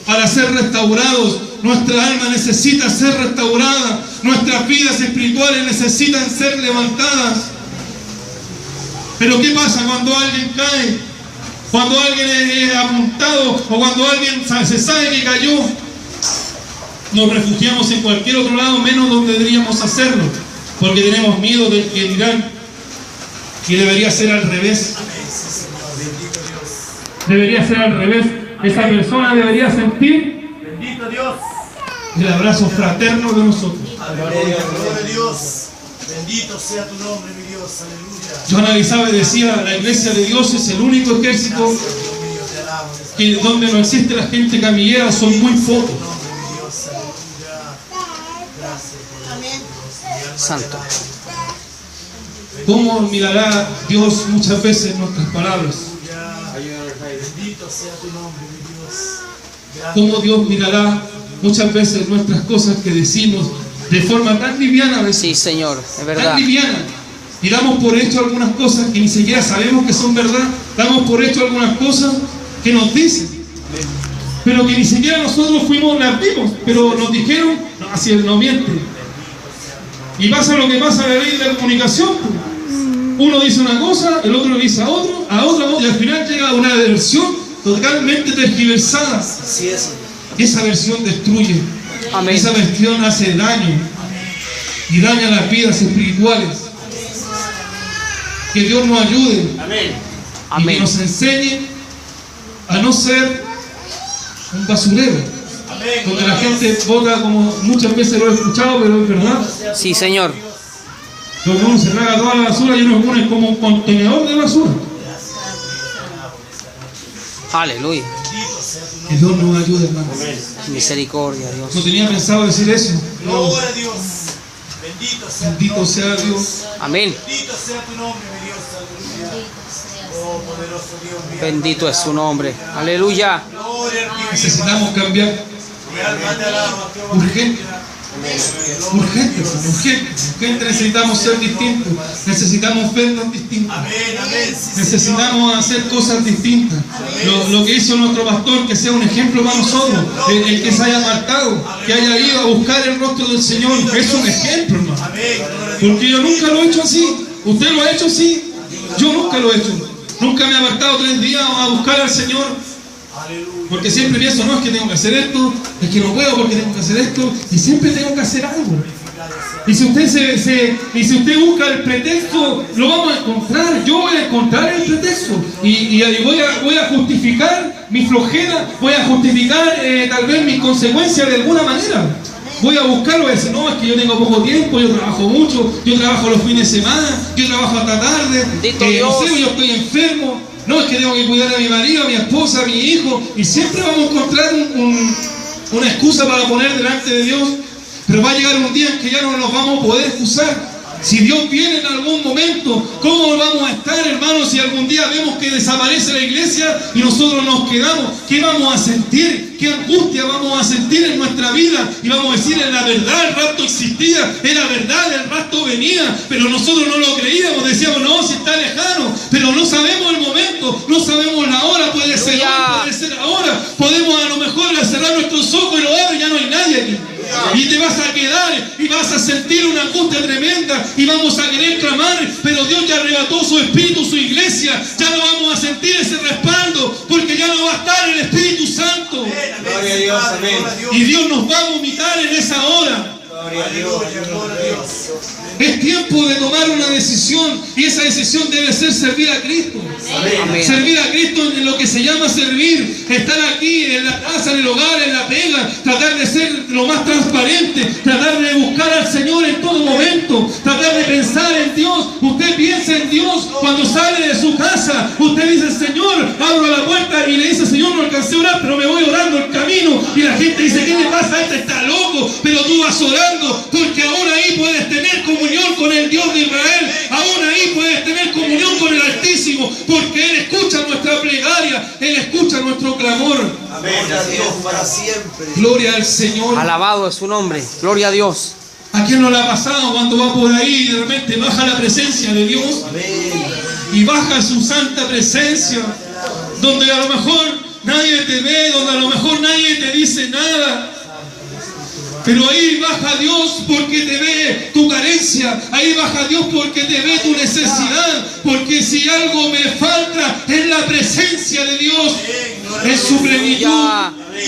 S1: para ser restaurados. Nuestra alma necesita ser restaurada, nuestras vidas espirituales necesitan ser levantadas. Pero ¿qué pasa cuando alguien cae? Cuando alguien es apuntado o cuando alguien se sabe que cayó, nos refugiamos en cualquier otro lado menos donde deberíamos hacerlo, porque tenemos miedo del que dirán. Y debería ser al revés. Debería ser al revés. Esa persona debería sentir
S3: Bendito Dios.
S1: el abrazo fraterno de nosotros.
S3: Aleluya. Gloria a Dios. Bendito sea tu nombre, mi Dios. Aleluya.
S1: Yo analizaba y decía: la iglesia de Dios es el único ejército
S3: Dios mío, te alabo.
S1: que donde no existe la gente camillera, son muy pocos.
S3: Nombre, mi Dios. Aleluya. Gracias por Dios.
S2: Santo.
S1: ¿Cómo mirará Dios muchas veces nuestras palabras?
S3: Bendito sea tu nombre, mi Dios. Gracias.
S1: ¿Cómo Dios mirará muchas veces nuestras cosas que decimos de forma tan liviana a veces?
S2: Sí, Señor, es
S1: Tan
S2: verdad.
S1: liviana. Y damos por hecho algunas cosas que ni siquiera sabemos que son verdad. Damos por hecho algunas cosas que nos dicen, pero que ni siquiera nosotros las vimos, pero nos dijeron: no, así él no miente. Y pasa lo que pasa en la ley de la comunicación. Uno dice una cosa, el otro dice a otra, y al final llega a una versión totalmente tergiversada.
S3: Así es.
S1: Esa versión destruye.
S2: Amén.
S1: Esa versión hace daño y daña las vidas espirituales. Que Dios nos ayude
S4: Amén.
S1: y que
S2: Amén.
S1: nos enseñe a no ser un basurero,
S3: Amén.
S1: donde la gente vota, como muchas veces lo he escuchado, pero es verdad.
S2: Sí, Señor.
S1: Donde uno se traga toda la basura y uno pone como un contenedor de basura.
S2: Aleluya.
S1: Que Dios nos ayude, hermanos.
S2: Misericordia,
S1: No
S2: Dios.
S1: tenía pensado decir eso. No.
S3: Gloria a Dios. Bendito sea tu
S1: Bendito
S3: nombre.
S1: sea Dios.
S2: Amén.
S3: Bendito sea tu nombre, mi Dios. Aleluya. Oh, poderoso Dios mío.
S2: Bendito es su nombre. Aleluya.
S3: Gloria a ti.
S1: Necesitamos cambiar
S3: Mi alma te alaba, Jehová.
S1: urgente. Urgente, urgente necesitamos ser distintos. Necesitamos vernos distintos.
S3: Amén, amén. Sí,
S1: Necesitamos hacer cosas distintas. Lo que hizo nuestro pastor, que sea un ejemplo para nosotros. El que se haya apartado, que haya ido a buscar el rostro del Señor, es un ejemplo, hermano.
S3: Señor. Amén. Gloria a Dios.
S1: Porque yo nunca lo he hecho así. ¿Usted lo ha hecho así? Yo nunca lo he hecho. Nunca me he apartado 3 días a buscar al Señor.
S3: Aleluya.
S1: Porque siempre pienso: no, es que tengo que hacer esto, es que no puedo porque tengo que hacer esto, y siempre tengo que hacer algo. Y si usted busca el pretexto, lo vamos a encontrar. Yo voy a encontrar el pretexto y voy a justificar mi flojera, voy a justificar tal vez mis consecuencias de alguna manera. Voy a buscarlo y decir: no, es que yo tengo poco tiempo, yo trabajo mucho, yo trabajo los fines de semana, yo trabajo hasta tarde,
S2: Bendito
S1: no
S2: Dios.
S1: sé, yo estoy enfermo. No, es que tengo que cuidar a mi marido, a mi esposa, a mi hijo. Y siempre vamos a encontrar una excusa para poner delante de Dios. Pero va a llegar un día en que ya no nos vamos a poder excusar. Si Dios viene en algún momento, ¿cómo vamos a estar, hermanos, si algún día vemos que desaparece la iglesia y nosotros nos quedamos? ¿Qué vamos a sentir? ¿Qué angustia vamos a sentir en nuestra vida? Y vamos a decir: en la verdad el rapto existía, era verdad, el rapto venía, pero nosotros no lo creíamos, decíamos: no, si está lejano, pero no sabemos el momento, no sabemos la hora, puede ser hoy, puede ser ahora, podemos a lo mejor cerrar nuestros ojos y lo abrir y ya no hay nadie aquí. Y te vas a quedar y vas a sentir una angustia tremenda y vamos a querer clamar, pero Dios ya arrebató su espíritu, su iglesia. presencia, ya no vamos a sentir ese respaldo, porque ya no va a estar el Espíritu Santo.
S4: Gloria a Dios, amén.
S1: Y Dios nos va a vomitar en esa hora.
S4: Gloria a Dios.
S1: Es tiempo de tomar una decisión, y esa decisión debe ser servir a Cristo.
S2: Amén.
S1: Servir a Cristo en lo que se llama servir, estar aquí en la casa, en el hogar, en la pega, tratar de ser lo más transparente, tratar de buscar al Señor en todo momento, tratar de pensar en Dios. Usted piensa en Dios cuando sale de su casa. Usted dice: Señor, abro la puerta, y le dice: Señor, no alcancé a orar, pero me voy orando el camino. Y la gente dice: ¿qué le pasa? Este está loco. Pero tú vas orando, porque aún ahí puedes tener comunión con el Dios de Israel. Aún ahí puedes tener comunión con el Altísimo, porque Él escucha nuestra plegaria, Él escucha nuestro clamor.
S4: Amén.
S3: Gloria a Dios para siempre.
S1: Gloria al Señor.
S2: Alabado es su nombre. Gloria a Dios.
S1: ¿A quién no le ha pasado cuando va por ahí y de repente baja la presencia de Dios?
S3: Amén.
S1: Y baja su santa presencia, donde a lo mejor nadie te ve, donde a lo mejor nadie te dice nada. Pero ahí baja Dios porque te ve tu carencia. Ahí baja Dios porque te ve tu necesidad. Porque si algo me falta es la presencia de Dios, es su plenitud.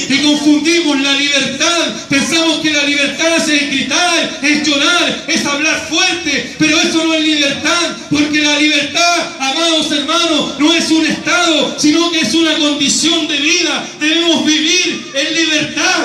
S1: Y confundimos la libertad. Pensamos que la libertad es gritar, es llorar, es hablar fuerte. Pero eso no es libertad. Porque la libertad, amados hermanos, no es un estado, sino que es una condición de vida. Debemos vivir en libertad.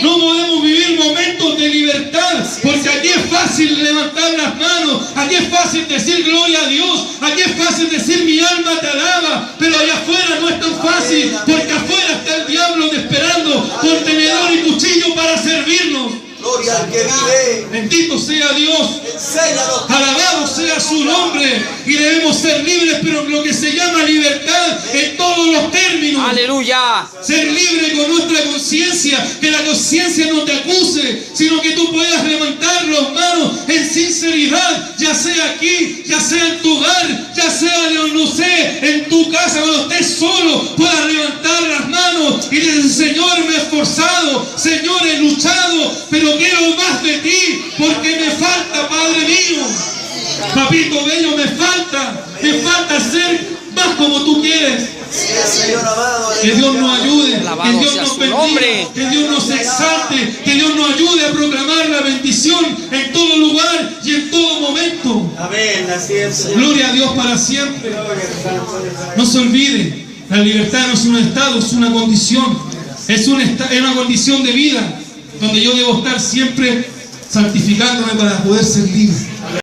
S1: No podemos vivir momentos de libertad, porque aquí es fácil levantar las manos, aquí es fácil decir gloria a Dios, aquí es fácil decir mi alma te alaba, pero allá afuera no es tan fácil, porque afuera está el diablo esperando con tenedor y cuchillo para servirnos.
S3: Gloria al que vive.
S1: Bendito sea Dios.
S3: Enséñanos.
S1: Alabado sea su nombre. Y debemos ser libres, pero en lo que se llama libertad en todos los términos.
S2: Aleluya.
S1: Ser libre con nuestra conciencia, que la conciencia no te acuse, sino que tú puedas levantar las manos en sinceridad, ya sea aquí, ya sea en tu hogar, ya sea, no sé, en tu casa, cuando estés solo, puedas levantar las manos y decir: Señor, me he esforzado, Señor, he luchado, pero quiero más de ti, porque me falta, Padre mío. Papito bello, me falta ser más como tú quieres.
S3: Sí, Señor amado.
S1: Que Dios nos ayude,
S2: Alabado
S1: que Dios
S2: sea
S1: nos
S2: su
S1: bendiga,
S2: nombre.
S1: que Dios nos exalte, que Dios nos ayude a proclamar la bendición en todo lugar y en todo momento.
S4: Amén. Así es, Señor.
S1: Gloria a Dios para siempre. No se olvide, la libertad no es un estado, es una condición. Es una condición de vida, donde yo debo estar siempre santificándome para poder ser libre.